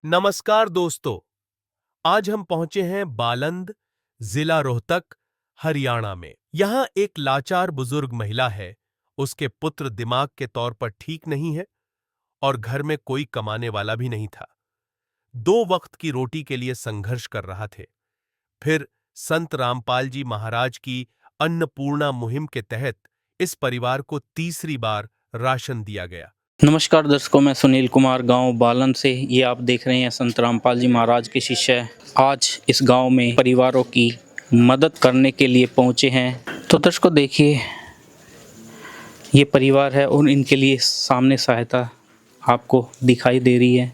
नमस्कार दोस्तों। आज हम पहुंचे हैं बालंद, जिला रोहतक, हरियाणा में। यहाँ एक लाचार बुजुर्ग महिला है। उसके पुत्र दिमाग के तौर पर ठीक नहीं है और घर में कोई कमाने वाला भी नहीं था। 2 वक्त की रोटी के लिए संघर्ष कर रहा थे। फिर संत रामपाल जी महाराज की अन्नपूर्णा मुहिम के तहत इस परिवार को तीसरी बार राशन दिया गया। नमस्कार दर्शकों, मैं सुनील कुमार गांव बालन से। ये आप देख रहे हैं संत रामपाल जी महाराज के शिष्य आज इस गांव में परिवारों की मदद करने के लिए पहुंचे हैं। तो दर्शकों देखिए, ये परिवार है और इनके लिए सामने सहायता आपको दिखाई दे रही है।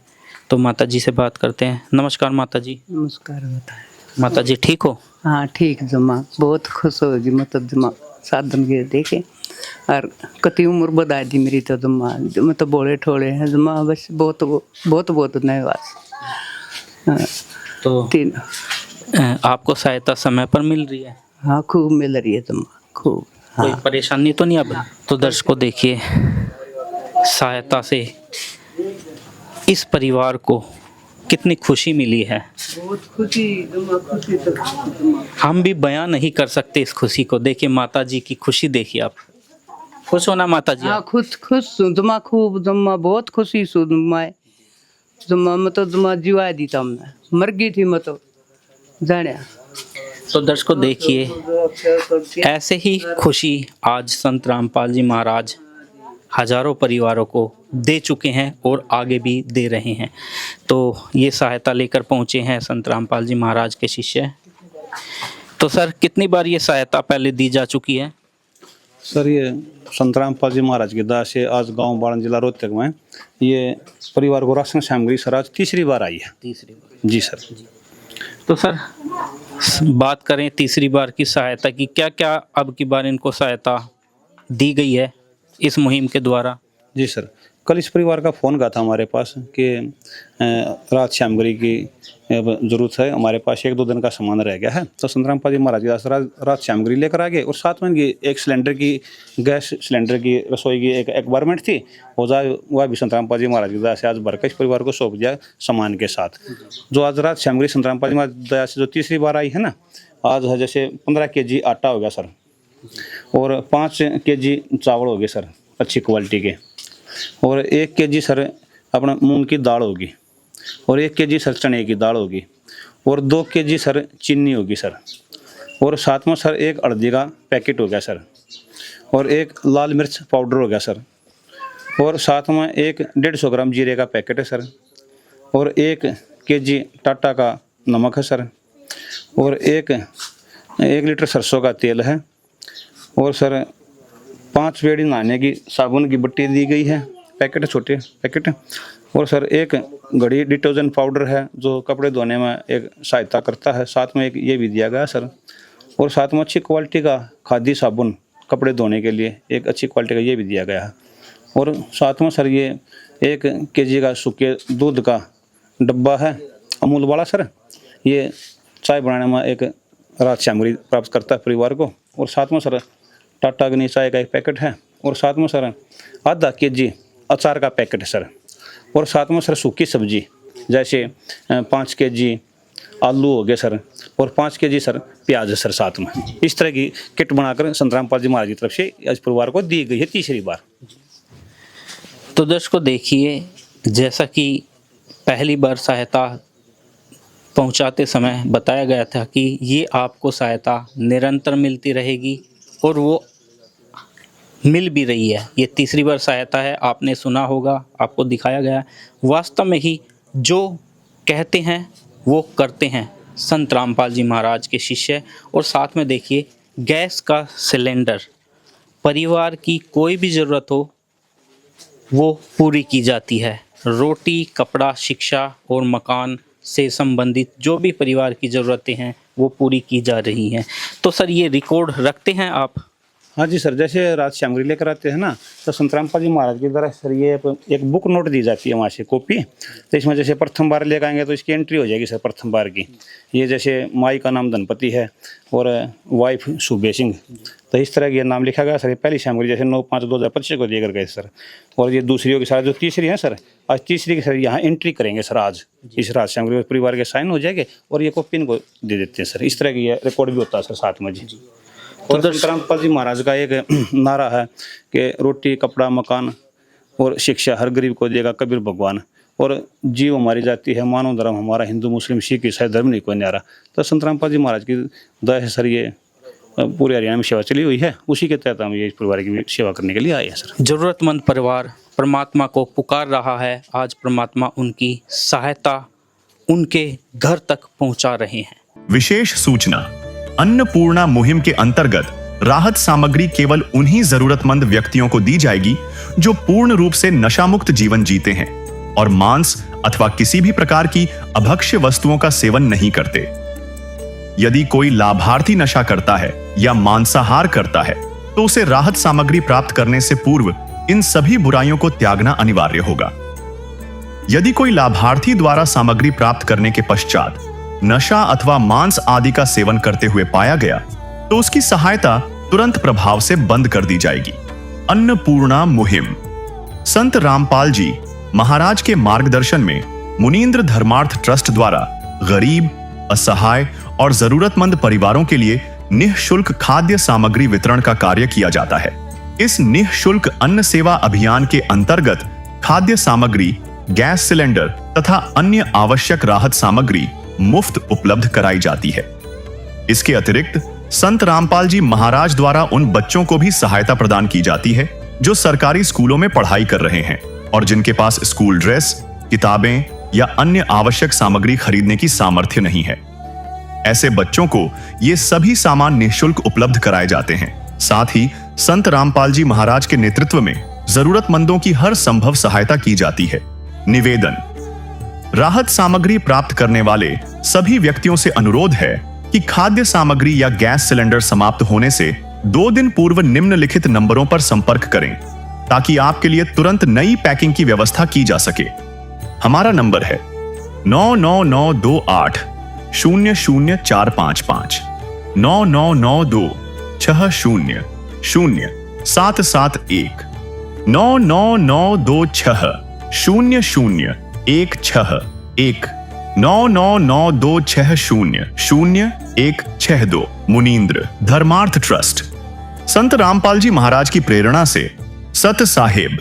तो माता जी से बात करते हैं। नमस्कार माता जी। नमस्कार बताए। माता जी ठीक हो? हाँ ठीक जमा, बहुत खुश होगी मतलब जमा साधन के देखे और कति उम्र बधा दी मेरी तो जमा मतलब बोले ठोले हैं जमा, बस बहुत बहुत बहुत धन्यवाद। तो तीन आपको सहायता समय पर मिल रही है? हाँ खूब मिल रही है जमा, खूब। कोई परेशानी तो नहीं अब? तो दर्शकों देखिए, सहायता से इस परिवार को कितनी खुशी मिली है। बहुत खुशी जमा, खुशी तो हम भी बयां नहीं कर सकते इस खुशी को। देखिए माता जी की खुशी देखिए आप। खुश हो ना माता जी? हाँ खुश खुश जमा, खूब जमा, बहुत खुशी सु जमा जमा मतलब जमा जीवा दी हमने, मर गई थी मतलब जाने। तो दर्शकों देखिए, ऐसे ही खुशी आज संत रामपाल जी महाराज हजारों परिवारों को दे चुके हैं और आगे भी दे रहे हैं। तो ये सहायता लेकर पहुंचे हैं संत रामपाल जी महाराज के शिष्य। तो सर, कितनी बार ये सहायता पहले दी जा चुकी है? सर, ये संत रामपाल जी महाराज की दास से आज गांव बालन जिला रोहतक में ये परिवार को राशन सामग्री सर आज तीसरी बार आई है। तीसरी बार? जी सर। तो सर, बात करें तीसरी बार की सहायता की, क्या क्या अब की बार इनको सहायता दी गई है इस मुहिम के द्वारा? जी सर, कल इस परिवार का फ़ोन गया था हमारे पास कि रात सामग्री की ज़रूरत है, हमारे पास 1-2 दिन का सामान रह गया है। तो संत रामपाल जी महाराज की दास रात सामग्री लेकर आ गए और साथ में एक सिलेंडर की, गैस सिलेंडर की, रसोई की एक एक्वायरमेंट थी, वह भी संत रामपाल जी महाराज की दास से आज भरकर इस परिवार को सौंप दिया सामान के साथ। जो आज रात सामग्री संत रामपाल जी महाराज की दास से जो तीसरी बार आई है ना, आज है जैसे 15 kg आटा हो गया सर, और 5 kg चावल हो गए सर अच्छी क्वालिटी के, और 1 kg सर अपना मूंग की दाल होगी, और 1 kg सर चने की दाल होगी, और 2 kg सर चीनी होगी सर, और साथ में सर एक हल्दी का पैकेट हो गया सर, और एक लाल मिर्च पाउडर हो गया सर, और साथ में एक 150 ग्राम जीरे का पैकेट है सर, और 1 kg टाटा का नमक है सर, और 1 लीटर सरसों का तेल है, और सर 5 बेड़ी नहाने की साबुन की बट्टी दी गई है, पैकेट छोटे पैकेट, और सर एक घड़ी डिटर्जेंट पाउडर है जो कपड़े धोने में एक सहायता करता है, साथ में एक ये भी दिया गया सर, और साथ में अच्छी क्वालिटी का खादी साबुन कपड़े धोने के लिए एक अच्छी क्वालिटी का ये भी दिया गया है, और साथ में सर ये 1 kg का सूखे दूध का डब्बा है अमूल वाला सर, ये चाय बनाने में एक रात सामग्री प्राप्त करता है परिवार को, और साथ में सर टाटा अग्नि चाय का एक पैकेट है, और साथ में सर आधा kg अचार का पैकेट है सर, और साथ में सर सूखी सब्जी जैसे 5 kg आलू हो गए सर, और 5 kg सर प्याज है सर साथ में। इस तरह की किट बनाकर संत रामपाल जी महाराज की तरफ से इस परिवार को दी गई है तीसरी बार। तो दर्शकों देखिए, जैसा कि पहली बार सहायता पहुंचाते समय बताया गया था कि ये आपको सहायता निरंतर मिलती रहेगी, और वो मिल भी रही है। ये तीसरी बार सहायता है, आपने सुना होगा, आपको दिखाया गया। वास्तव में ही जो कहते हैं वो करते हैं संत रामपाल जी महाराज के शिष्य। और साथ में देखिए, गैस का सिलेंडर, परिवार की कोई भी ज़रूरत हो वो पूरी की जाती है। रोटी, कपड़ा, शिक्षा और मकान से संबंधित जो भी परिवार की ज़रूरतें हैं वो पूरी की जा रही हैं। तो सर, ये रिकॉर्ड रखते हैं आप? हाँ जी सर, जैसे रात श्यामगिरी लेकर आते हैं ना, तो संत रामपाल जी महाराज की द्वारा सर ये एक बुक नोट दी जाती है वहाँ से कॉपी। तो इसमें जैसे प्रथम बार लेकर आएंगे तो इसकी एंट्री हो जाएगी सर प्रथम बार की। ये जैसे माई का नाम धनपति है और वाइफ सुबे सिंह, तो इस तरह के नाम लिखा गया सर। ये पहली श्यामगिरी जैसे 9/5/2025 को देकर गए सर। और ये दूसरी के साथ जो तीसरी है सर, आज तीसरी की सर यहाँ एंट्री करेंगे सर। आज इस रात श्यामगिरी परिवार के साइन हो जाएंगे और ये कॉपी इनको दे देते हैं सर। इस तरह की रिकॉर्ड भी होता है सर साथ में जी। और संत रामपाल जी महाराज का एक नारा है कि रोटी कपड़ा मकान और शिक्षा हर गरीब को देगा कबीर भगवान, और जीव हमारी जाति है मानव धर्म हमारा, हिंदू मुस्लिम सिख ईसाई धर्म नहीं कोई न्यारा। तो संत रामपाल जी महाराज की दया से सर ये पूरे हरियाणा में सेवा चली हुई है। उसी के तहत हम ये इस परिवार की सेवा करने के लिए आए हैं सर। जरूरतमंद परिवार परमात्मा को पुकार रहा है, आज परमात्मा उनकी सहायता उनके घर तक पहुंचा रहे हैं। विशेष सूचना, अन्नपूर्णा मुहिम के अंतर्गत राहत सामग्री केवल उन्हीं जरूरतमंद व्यक्तियों को दी जाएगी जो पूर्ण रूप से नशा मुक्त जीवन जीते हैं और मांस अथवा किसी भी प्रकार की अभक्ष्य वस्तुओं का सेवन नहीं करते। यदि कोई लाभार्थी नशा करता है या मांसाहार करता है तो उसे राहत सामग्री प्राप्त करने से पूर्व इन सभी बुराइयों को त्यागना अनिवार्य होगा। यदि कोई लाभार्थी द्वारा सामग्री प्राप्त करने के पश्चात नशा अथवा मांस आदि का सेवन करते हुए पाया गया तो उसकी सहायता तुरंत प्रभाव से बंद कर दी जाएगी। अन्नपूर्णा मुहिम संत रामपाल जी महाराज के मार्गदर्शन में मुनींद्र धर्मार्थ ट्रस्ट द्वारा गरीब, असहाय और जरूरतमंद परिवारों के लिए निःशुल्क खाद्य सामग्री वितरण का कार्य किया जाता है। इस निःशुल्क अन्न सेवा अभियान के अंतर्गत खाद्य सामग्री, गैस सिलेंडर तथा अन्य आवश्यक राहत सामग्री मुफ्त उपलब्ध कराई जाती है। इसके अतिरिक्त संत रामपाल जी महाराज द्वारा उन बच्चों को भी सहायता प्रदान की जाती है जो सरकारी स्कूलों में पढ़ाई कर रहे हैं और जिनके पास स्कूल ड्रेस, किताबें या अन्य आवश्यक सामग्री खरीदने की सामर्थ्य नहीं है। ऐसे बच्चों को ये सभी सामान निःशुल्क उपलब्ध कराए जाते हैं। साथ ही संत रामपाल जी महाराज के नेतृत्व में जरूरतमंदों की हर संभव सहायता की जाती है। निवेदन, राहत सामग्री प्राप्त करने वाले सभी व्यक्तियों से अनुरोध है कि खाद्य सामग्री या गैस सिलेंडर समाप्त होने से 2 दिन पूर्व निम्नलिखित नंबरों पर संपर्क करें ताकि आपके लिए तुरंत नई पैकिंग की व्यवस्था की जा सके। हमारा नंबर है 99928 00455 9992 60 0771 99926 0016 99926000162 मुनींद्र धर्मार्थ ट्रस्ट। संत रामपाल जी महाराज की प्रेरणा से सत साहेब